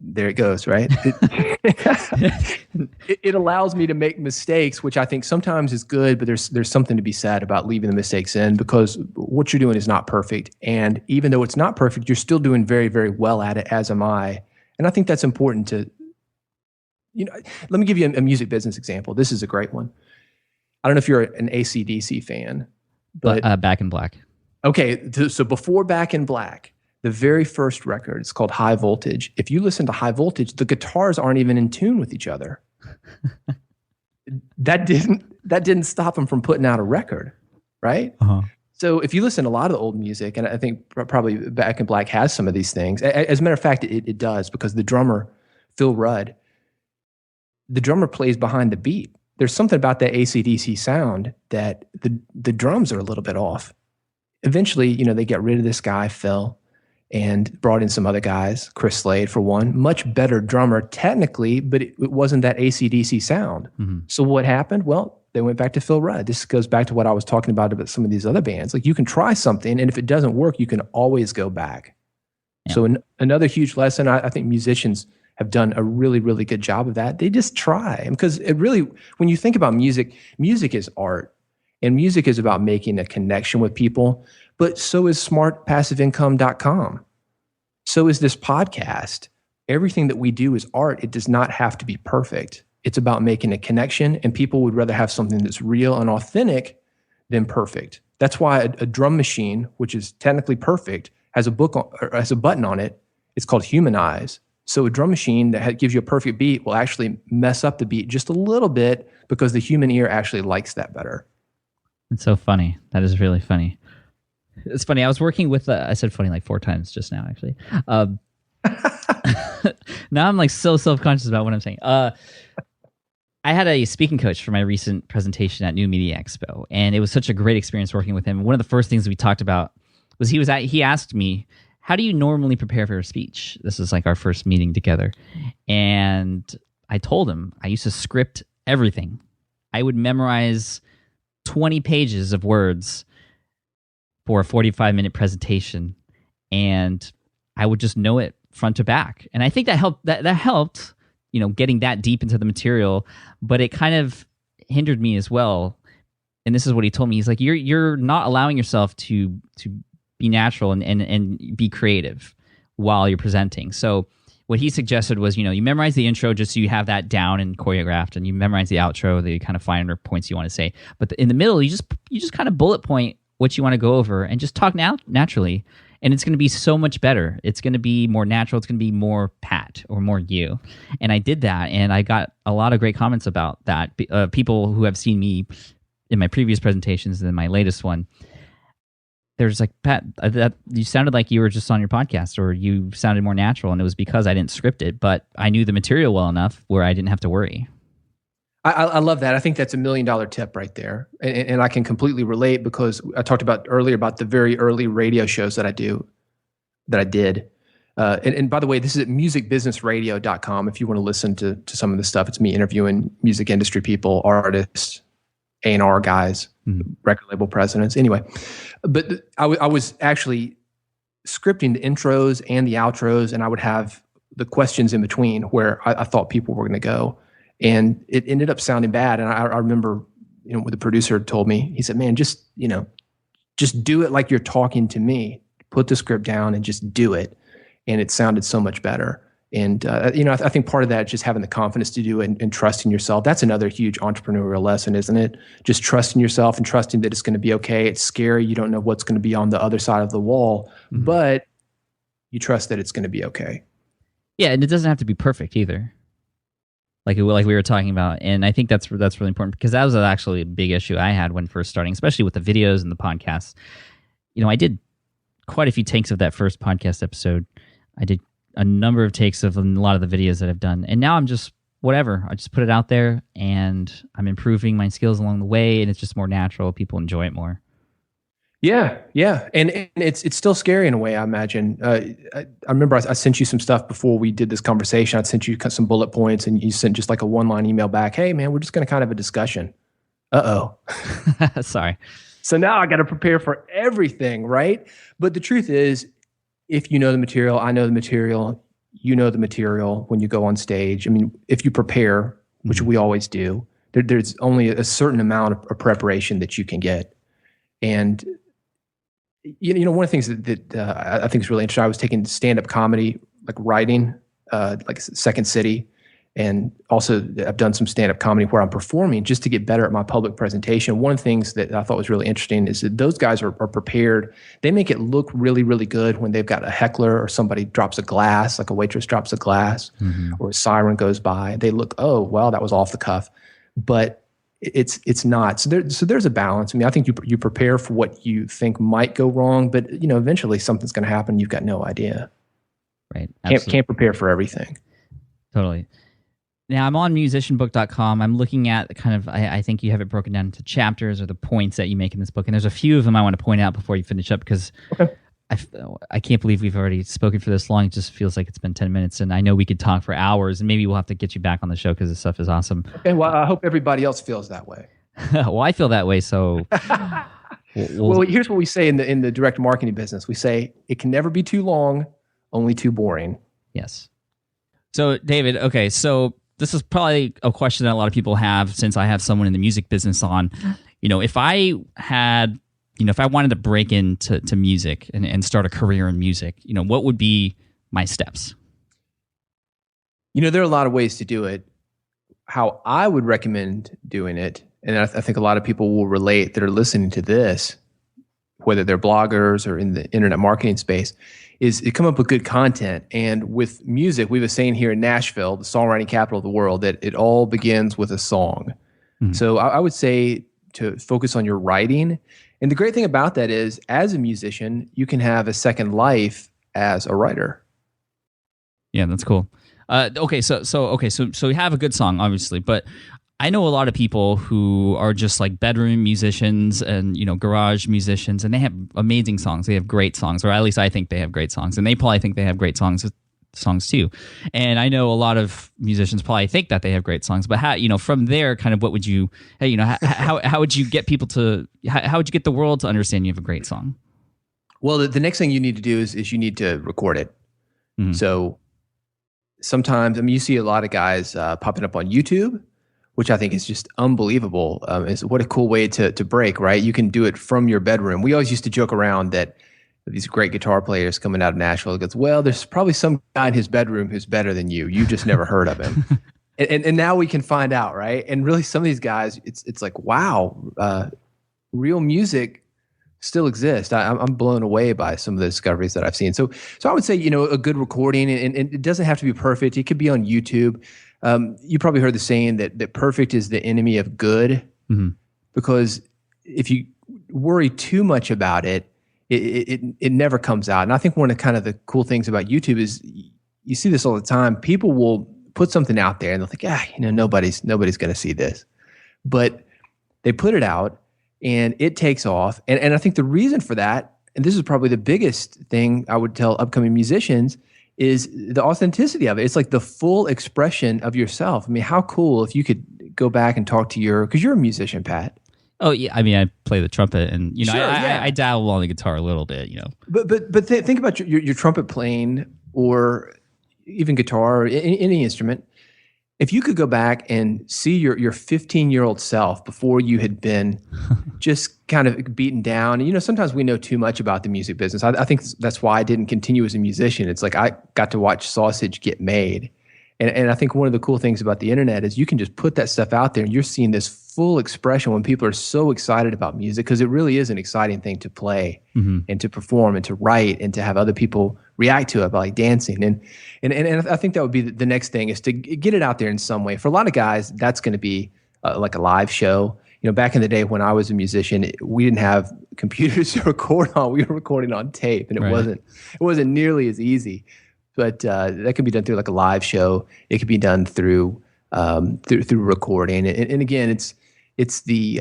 there it goes, right? It allows me to make mistakes, which I think sometimes is good, but there's something to be said about leaving the mistakes in, because what you're doing is not perfect. And even though it's not perfect, you're still doing very, very well at it, as am I. And I think that's important to, let me give you a music business example. This is a great one. I don't know if you're an AC/DC fan, but Back in Black. Okay, so before Back in Black, the very first record, it's called High Voltage. If you listen to High Voltage, the guitars aren't even in tune with each other. That didn't stop them from putting out a record, right? Uh-huh. So if you listen to a lot of the old music, and I think probably Back in Black has some of these things. As a matter of fact, it does, because the drummer, Phil Rudd, the drummer plays behind the beat. There's something about that AC/DC sound that the drums are a little bit off. Eventually, they get rid of this guy, Phil, and brought in some other guys, Chris Slade for one, much better drummer technically, but it wasn't that AC/DC sound. Mm-hmm. So what happened? Well, they went back to Phil Rudd. This goes back to what I was talking about some of these other bands. Like, you can try something, and if it doesn't work, you can always go back. Yeah. So another huge lesson, I think musicians have done a really, really good job of that. They just try. Because it really, when you think about music, music is art. And music is about making a connection with people. But so is smartpassiveincome.com. So is this podcast. Everything that we do is art. It does not have to be perfect. It's about making a connection, and people would rather have something that's real and authentic than perfect. That's why a drum machine, which is technically perfect, has a button on it. It's called Humanize. So a drum machine that gives you a perfect beat will actually mess up the beat just a little bit, because the human ear actually likes that better. It's so funny. That is really funny. It's funny. I was working with, I said funny like 4 times just now, actually. Now I'm like so self-conscious about what I'm saying. I had a speaking coach for my recent presentation at New Media Expo, and it was such a great experience working with him. One of the first things we talked about was he asked me, how do you normally prepare for a speech? This is like our first meeting together. And I told him I used to script everything. I would memorize 20 pages of words for a 45-minute presentation, and I would just know it front to back. And I think that helped. That helped, getting that deep into the material. But it kind of hindered me as well. And this is what he told me. He's like, you're not allowing yourself to be natural and be creative while you're presenting. So what he suggested was, you memorize the intro just so you have that down and choreographed, and you memorize the outro, the kind of finer points you want to say. But in the middle, you just kind of bullet point what you want to go over and just talk naturally. And it's going to be so much better. It's going to be more natural. It's going to be more Pat or more you. And I did that, and I got a lot of great comments about that. People who have seen me in my previous presentations and then my latest one, they're just like, Pat, you sounded like you were just on your podcast, or you sounded more natural. And it was because I didn't script it, but I knew the material well enough where I didn't have to worry. I love that. I think that's $1 million tip right there. And I can completely relate, because I talked about earlier about the very early radio shows that I did. And by the way, this is at musicbusinessradio.com. If you want to listen to some of the stuff, it's me interviewing music industry people, artists, A&R guys, record label presidents. Anyway, but I was actually scripting the intros and the outros, and I would have the questions in between where I thought people were going to go. And it ended up sounding bad. And I remember, what the producer told me, he said, man, just do it like you're talking to me. Put the script down and just do it. and it sounded so much better. And I think part of that is just having the confidence to do it and trusting yourself. That's another huge entrepreneurial lesson, isn't it? Just trusting yourself and trusting that it's going to be okay. It's scary. You don't know what's going to be on the other side of the wall, but you trust that it's going to be okay. Yeah, and it doesn't have to be perfect either. Like we were talking about, and I think that's really important, because that was actually a big issue I had when first starting, especially with the videos and the podcasts. I did quite a few takes of that first podcast episode. I did a number of takes of a lot of the videos that I've done, and now I'm just whatever. I just put it out there, and I'm improving my skills along the way, and it's just more natural. People enjoy it more. Yeah, and it's still scary in a way, I imagine. I remember I sent you some stuff before we did this conversation. I sent you some bullet points, and you sent just like a one-line email back. Hey, man, we're just going to kind of have a discussion. Uh-oh. Sorry. So now I got to prepare for everything, right? But the truth is, if you know the material, I know the material, you know the material when you go on stage. I mean, if you prepare, which we always do, there's only a certain amount of preparation that you can get. And one of the things that I think is really interesting, I was taking stand-up comedy, like writing, like Second City, and also I've done some stand-up comedy where I'm performing just to get better at my public presentation. One of the things that I thought was really interesting is that those guys are prepared. They make it look really, really good when they've got a heckler or somebody drops a glass, like a waitress drops a glass, or a siren goes by. They look, oh, well, that was off the cuff. But it's not. So there's a balance. I mean, I think you prepare for what you think might go wrong, but eventually something's going to happen. You've got no idea. Right. Can't prepare for everything. Totally. Now I'm on musicianbook.com. I'm looking at kind of, I think you have it broken down into chapters or the points that you make in this book. And there's a few of them I want to point out before you finish up, because I can't believe we've already spoken for this long. It just feels like it's been 10 minutes, and I know we could talk for hours, and maybe we'll have to get you back on the show because this stuff is awesome. Okay, well, I hope everybody else feels that way. Well, I feel that way, so... Well, here's what we say in the direct marketing business. We say, it can never be too long, only too boring. Yes. So, David, okay, so this is probably a question that a lot of people have, since I have someone in the music business on. If I had... if I wanted to break into music and start a career in music, what would be my steps? There are a lot of ways to do it. How I would recommend doing it, and I think a lot of people will relate that are listening to this, whether they're bloggers or in the internet marketing space, is to come up with good content. And with music, we have a saying here in Nashville, the songwriting capital of the world, that it all begins with a song. So I would say to focus on your writing. And the great thing about that is, as a musician, you can have a second life as a writer. Yeah, that's cool. Okay, so you have a good song, obviously, but I know a lot of people who are just like bedroom musicians and garage musicians, and they have amazing songs. They have great songs, or at least I think they have great songs, and they probably think they have great songs too. And I know a lot of musicians probably think that they have great songs, but how, from there, kind of what would you, how would you get people to, how would you get the world to understand you have a great song? Well, the next thing you need to do is you need to record it. So sometimes, you see a lot of guys popping up on YouTube, which I think is just unbelievable. What a cool way to break, right? You can do it from your bedroom. We always used to joke around that these great guitar players coming out of Nashville goes, well, there's probably some guy in his bedroom who's better than you. You just never heard of him. and now we can find out, right? And really, some of these guys, it's like, wow, real music still exists. I'm blown away by some of the discoveries that I've seen. So I would say, a good recording, and it doesn't have to be perfect. It could be on YouTube. You probably heard the saying that perfect is the enemy of good, because if you worry too much about it, it never comes out. And I think one of the cool things about YouTube is you see this all the time. People will put something out there and they'll think, nobody's going to see this, but they put it out and it takes off. And I think the reason for that, and this is probably the biggest thing I would tell upcoming musicians, is the authenticity of it. It's like the full expression of yourself. I mean, how cool if you could go back and talk to because you're a musician, Pat. Oh yeah, I play the trumpet, and sure, I dabble on the guitar a little bit, But think about your trumpet playing, or even guitar, or any instrument. If you could go back and see your 15-year-old self before you had been just kind of beaten down, and sometimes we know too much about the music business. I think that's why I didn't continue as a musician. It's like I got to watch sausage get made. And I think one of the cool things about the internet is you can just put that stuff out there and you're seeing this full expression when people are so excited about music, because it really is an exciting thing to play and to perform and to write and to have other people react to it by like dancing. And I think that would be the next thing, is to get it out there in some way. For a lot of guys, that's going to be like a live show. Back in the day when I was a musician, we didn't have computers to record on. We were recording on tape, and it wasn't nearly as easy. But that can be done through like a live show. It can be done through recording. And again, it's the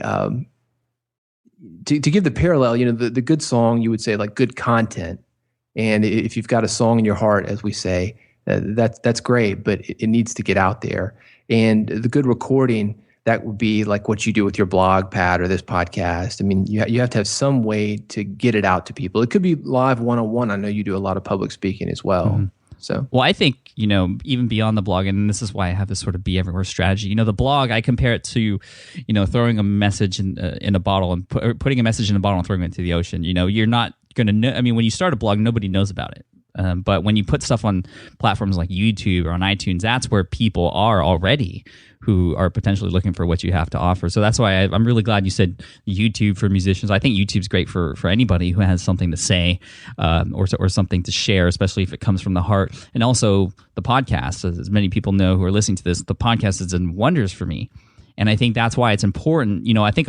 to give the parallel. The good song, you would say like good content. And if you've got a song in your heart, as we say, that's great. But it needs to get out there. And the good recording, that would be like what you do with your blog, Pat, or this podcast. I mean, you have to have some way to get it out to people. It could be live one-on-one. I know you do a lot of public speaking as well. Mm-hmm. So, well, I think, even beyond the blog, and this is why I have this sort of be everywhere strategy. The blog, I compare it to, throwing a message in a bottle and putting a message in a bottle and throwing it into the ocean. You're not going to know. I mean, when you start a blog, nobody knows about it. But when you put stuff on platforms like YouTube or on iTunes, that's where people are already who are potentially looking for what you have to offer. So that's why I'm really glad you said YouTube for musicians. I think YouTube's great for anybody who has something to say or something to share, especially if it comes from the heart. And also the podcast, as many people know who are listening to this, the podcast has done wonders for me. And I think that's why it's important. I think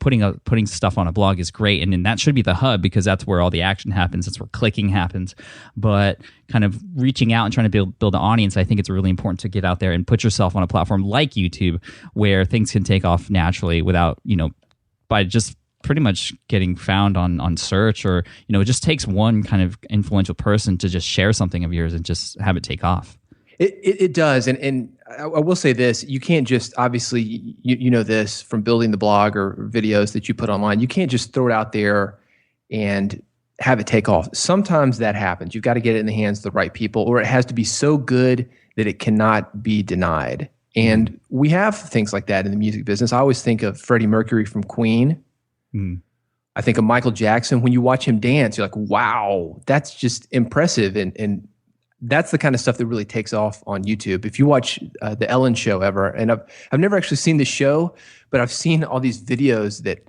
putting stuff on a blog is great, and that should be the hub, because that's where all the action happens. That's where clicking happens. But kind of reaching out and trying to build an audience, I think it's really important to get out there and put yourself on a platform like YouTube, where things can take off naturally without by just pretty much getting found on search, or it just takes one kind of influential person to just share something of yours and just have it take off. It does, and I will say this: you can't just, obviously, you know this from building the blog or videos that you put online. You can't just throw it out there and have it take off. Sometimes that happens. You've got to get it in the hands of the right people, or it has to be so good that it cannot be denied. And we have things like that in the music business. I always think of Freddie Mercury from Queen. I think of Michael Jackson. When you watch him dance, you're like, wow, that's just impressive. And that's the kind of stuff that really takes off on YouTube. If you watch the Ellen Show ever, and I've never actually seen the show, but I've seen all these videos that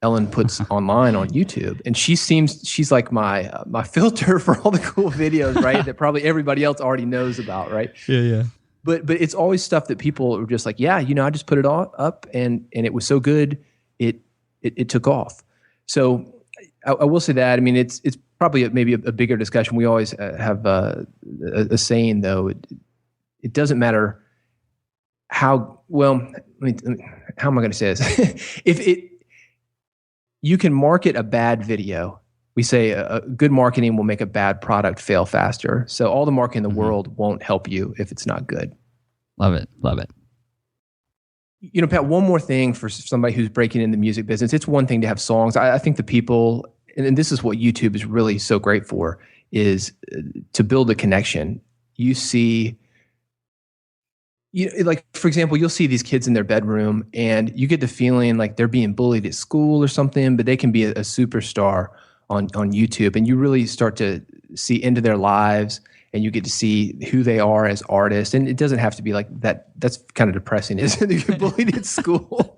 Ellen puts online on YouTube, and she's like my filter for all the cool videos, right? That probably everybody else already knows about, right? Yeah. But it's always stuff that people are just like, yeah, I just put it all up, and it was so good, it took off. So I will say that. I mean, it's probably maybe a bigger discussion. We always have a saying, though. It doesn't matter how well. How am I going to say this? You can market a bad video. We say a good marketing will make a bad product fail faster. So all the marketing in the world won't help you if it's not good. Love it. Pat, one more thing for somebody who's breaking in the music business. It's one thing to have songs. I think the people, and this is what YouTube is really so great for, is to build a connection. You see, like, for example, you'll see these kids in their bedroom, and you get the feeling like they're being bullied at school or something, but they can be a superstar on YouTube, and you really start to see into their lives, and you get to see who they are as artists. And it doesn't have to be like that. That's kind of depressing, isn't it? You get bullied at school,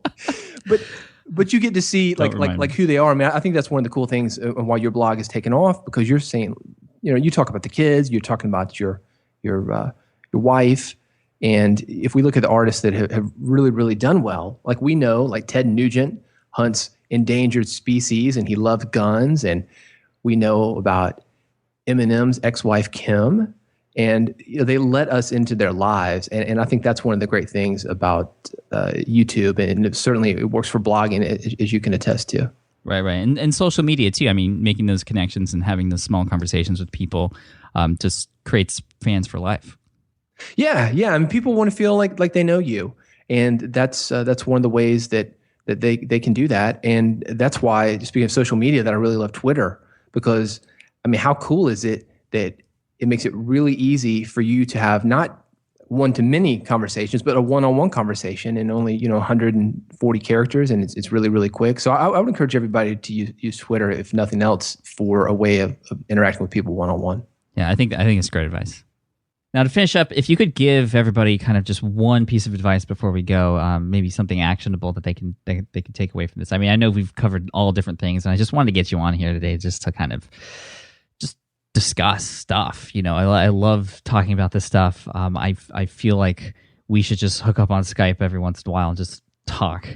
but you get to see like who they are. I mean, I think that's one of the cool things and why your blog is taken off, because you're saying, you talk about the kids, you're talking about your wife. And if we look at the artists that have really, really done well, like we know, like Ted Nugent hunts endangered species and he loved guns. And we know about Eminem's ex-wife, Kim, and they let us into their lives. And I think that's one of the great things about YouTube. And it works for blogging, as you can attest to. Right. And social media too. I mean, making those connections and having those small conversations with people just creates fans for life. Yeah. I mean, people want to feel like they know you, and that's one of the ways that they can do that. And that's why, speaking of social media, that I really love Twitter, because I mean, how cool is it that it makes it really easy for you to have not one-to-many conversations, but a one-on-one conversation in only 140 characters, and it's really, really quick. So I would encourage everybody to use Twitter, if nothing else, for a way of interacting with people one-on-one. Yeah, I think it's great advice. Now, to finish up, if you could give everybody kind of just one piece of advice before we go, maybe something actionable that they can take away from this. I mean, I know we've covered all different things, and I just wanted to get you on here today just to kind of just discuss stuff. I love talking about this stuff. I feel like we should just hook up on Skype every once in a while and just talk.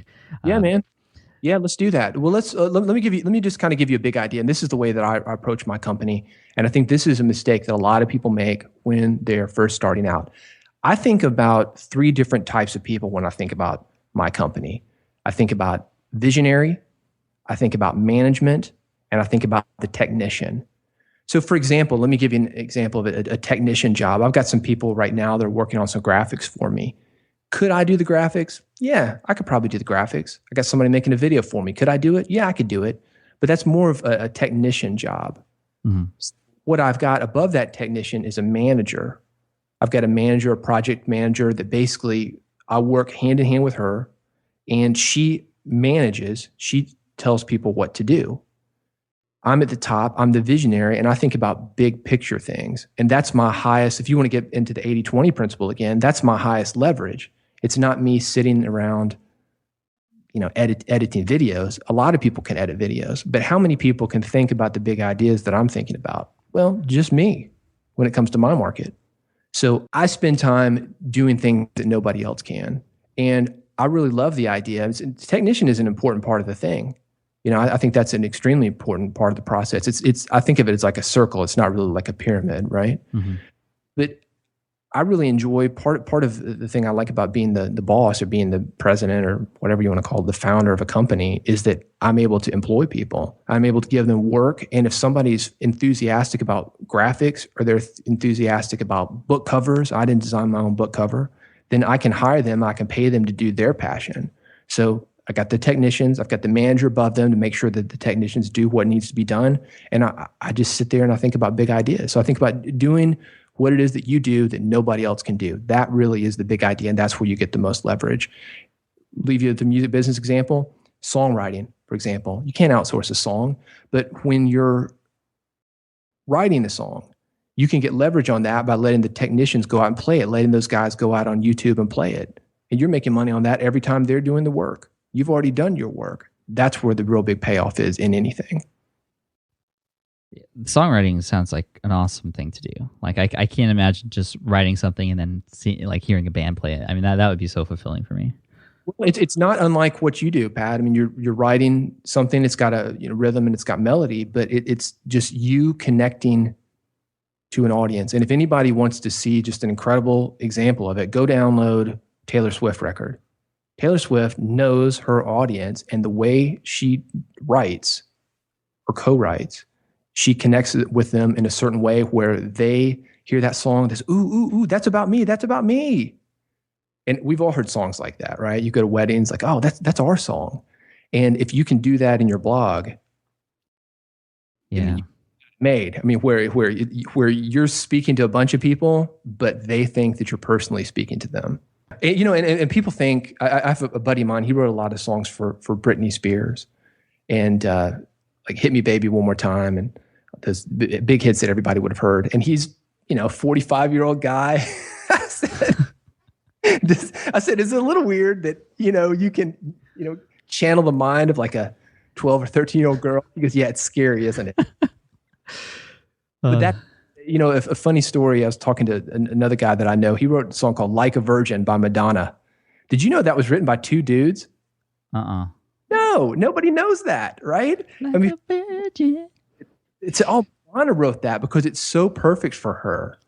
Yeah, man. Yeah, let's do that. Well, let me just kind of give you a big idea. And this is the way that I approach my company. And I think this is a mistake that a lot of people make when they're first starting out. I think about 3 different types of people when I think about my company. I think about visionary, I think about management, and I think about the technician. So for example, let me give you an example of a technician job. I've got some people right now that are working on some graphics for me. Could I do the graphics? Yeah, I could probably do the graphics. I got somebody making a video for me. Could I do it? Yeah, I could do it. But that's more of a technician job. Mm-hmm. What I've got above that technician is a manager. I've got a manager, a project manager that basically I work hand in hand with her, and she tells people what to do. I'm at the top, I'm the visionary, and I think about big picture things. And that's my highest, if you want to get into the 80-20 principle again, that's my highest leverage. It's not me sitting around, editing videos. A lot of people can edit videos, but how many people can think about the big ideas that I'm thinking about? Well, just me when it comes to my market. So I spend time doing things that nobody else can. And I really love the idea. Technician is an important part of the thing. I think that's an extremely important part of the process. I think of it as like a circle. It's not really like a pyramid, right? Mm-hmm. But I really enjoy part of the thing I like about being the boss or being the president or whatever you want to call it, the founder of a company, is that I'm able to employ people. I'm able to give them work. And if somebody's enthusiastic about graphics or they're enthusiastic about book covers, I didn't design my own book cover, then I can hire them. I can pay them to do their passion. So I got the technicians, I've got the manager above them to make sure that the technicians do what needs to be done. And I just sit there and I think about big ideas. So I think about doing what it is that you do that nobody else can do. That really is the big idea, and that's where you get the most leverage. Leave you with the music business example. Songwriting, for example. You can't outsource a song, but when you're writing a song, you can get leverage on that by letting the technicians go out and play it, letting those guys go out on YouTube and play it. And you're making money on that every time they're doing the work. You've already done your work. That's where the real big payoff is in anything. Songwriting sounds like an awesome thing to do. Like I can't imagine just writing something and then hearing a band play it. I mean, that would be so fulfilling for me. Well, it's not unlike what you do, Pat. I mean, you're writing something. It's got a rhythm and it's got melody, but it's just you connecting to an audience. And if anybody wants to see just an incredible example of it, go download Taylor Swift record. Taylor Swift knows her audience, and the way she writes or co-writes, she connects with them in a certain way where they hear that song, this, ooh, ooh, ooh, that's about me, that's about me. And we've all heard songs like that, right? You go to weddings, like, oh, that's our song. And if you can do that in your blog, yeah, made. I mean, where you're speaking to a bunch of people, but they think that you're personally speaking to them. And, and people think, I have a buddy of mine, he wrote a lot of songs for Britney Spears, and like Hit Me Baby One More Time, and those big hits that everybody would have heard. And he's, 45-year-old guy. I said, is it a little weird that, you can, channel the mind of like a 12 or 13-year-old girl? He goes, yeah, it's scary, isn't it? But that, a funny story, I was talking to another guy that I know. He wrote a song called Like a Virgin by Madonna. Did you know that was written by 2 dudes? No, nobody knows that, right? Like a virgin. Madonna wrote that because it's so perfect for her.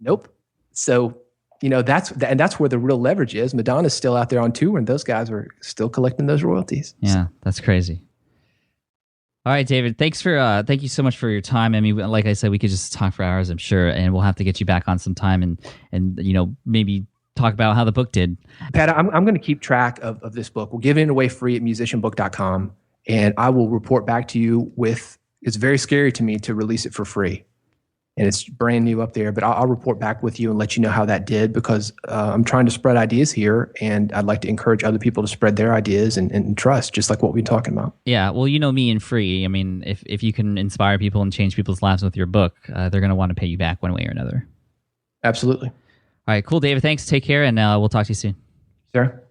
Nope. So, that's where the real leverage is. Madonna's still out there on tour, and those guys are still collecting those royalties. Yeah, that's crazy. All right, David, thank you so much for your time. I mean, like I said, we could just talk for hours, I'm sure, and we'll have to get you back on some time and maybe talk about how the book did. Pat, I'm going to keep track of this book. We'll give it away free at musicianbook.com, and I will report back to you it's very scary to me to release it for free. and it's brand new up there. But I'll report back with you and let you know how that did, because I'm trying to spread ideas here, and I'd like to encourage other people to spread their ideas and trust, just like what we've been talking about. Yeah, well, you know me and free. I mean, if you can inspire people and change people's lives with your book, they're going to want to pay you back one way or another. Absolutely. All right, cool, David. Thanks. Take care, and we'll talk to you soon. Sure.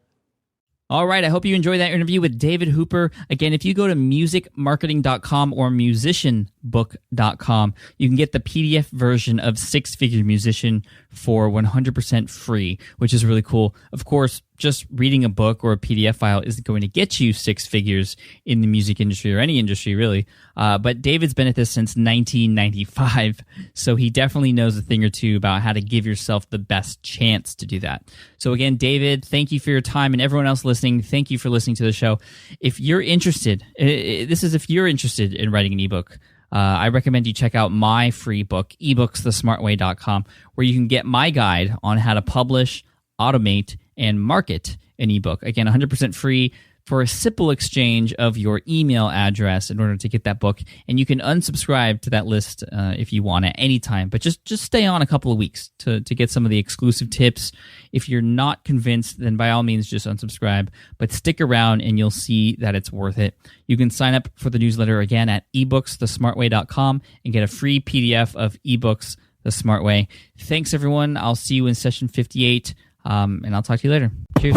All right, I hope you enjoyed that interview with David Hooper. Again, if you go to musicmarketing.com or musicianbook.com, you can get the PDF version of Six Figure Musician for 100% free, which is really cool. Of course, just reading a book or a PDF file isn't going to get you six figures in the music industry or any industry, really. But David's been at this since 1995, so he definitely knows a thing or two about how to give yourself the best chance to do that. So again, David, thank you for your time, and everyone else listening, thank you for listening to the show. If you're interested, if you're interested in writing an ebook, I recommend you check out my free book, ebooksthesmartway.com, where you can get my guide on how to publish, automate, and market an ebook. Again, 100% free for a simple exchange of your email address in order to get that book. And you can unsubscribe to that list if you want at any time, but just stay on a couple of weeks to get some of the exclusive tips. If you're not convinced, then by all means just unsubscribe, but stick around and you'll see that it's worth it. You can sign up for the newsletter again at ebooksthesmartway.com and get a free PDF of eBooks the Smart Way. Thanks, everyone. I'll see you in session 58. And I'll talk to you later. Cheers.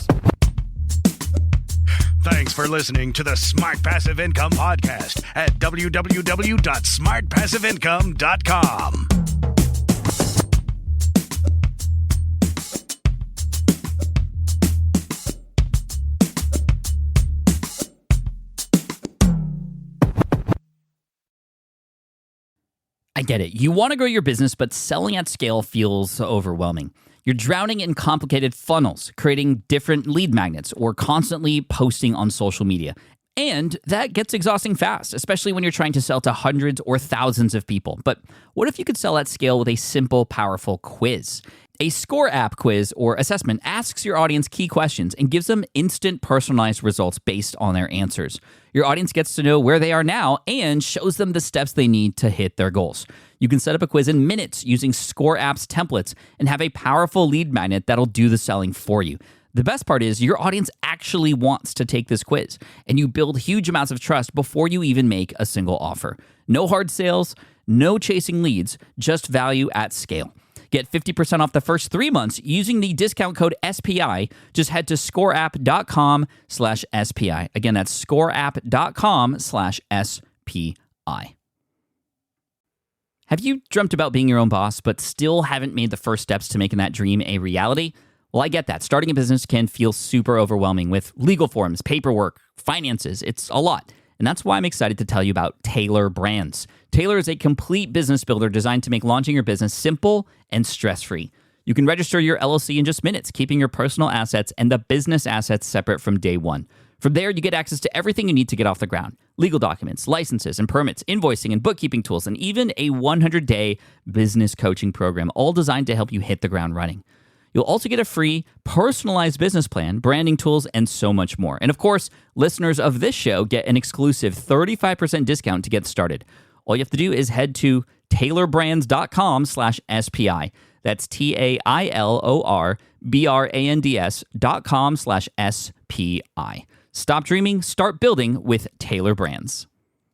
Thanks for listening to the Smart Passive Income Podcast at www.smartpassiveincome.com. I get it. You want to grow your business, but selling at scale feels overwhelming. You're drowning in complicated funnels, creating different lead magnets, or constantly posting on social media. And that gets exhausting fast, especially when you're trying to sell to hundreds or thousands of people. But what if you could sell at scale with a simple, powerful quiz? A score app quiz or assessment asks your audience key questions and gives them instant personalized results based on their answers. Your audience gets to know where they are now and shows them the steps they need to hit their goals. You can set up a quiz in minutes using Score App's templates and have a powerful lead magnet that'll do the selling for you. The best part is your audience actually wants to take this quiz, and you build huge amounts of trust before you even make a single offer. No hard sales, no chasing leads, just value at scale. Get 50% off the first 3 months using the discount code SPI. Just head to scoreapp.com/SPI. Again, that's scoreapp.com/SPI. Have you dreamt about being your own boss, but still haven't made the first steps to making that dream a reality? Well, I get that. Starting a business can feel super overwhelming with legal forms, paperwork, finances. It's a lot. And that's why I'm excited to tell you about Taylor Brands. Taylor is a complete business builder designed to make launching your business simple and stress-free. You can register your LLC in just minutes, keeping your personal assets and the business assets separate from day one. From there, you get access to everything you need to get off the ground. Legal documents, licenses and permits, invoicing and bookkeeping tools, and even a 100-day business coaching program, all designed to help you hit the ground running. You'll also get a free personalized business plan, branding tools, and so much more. And of course, listeners of this show get an exclusive 35% discount to get started. All you have to do is head to taylorbrands.com/SPI. That's TAILORBRANDS.com/SPI. Stop dreaming, start building with Taylor Brands.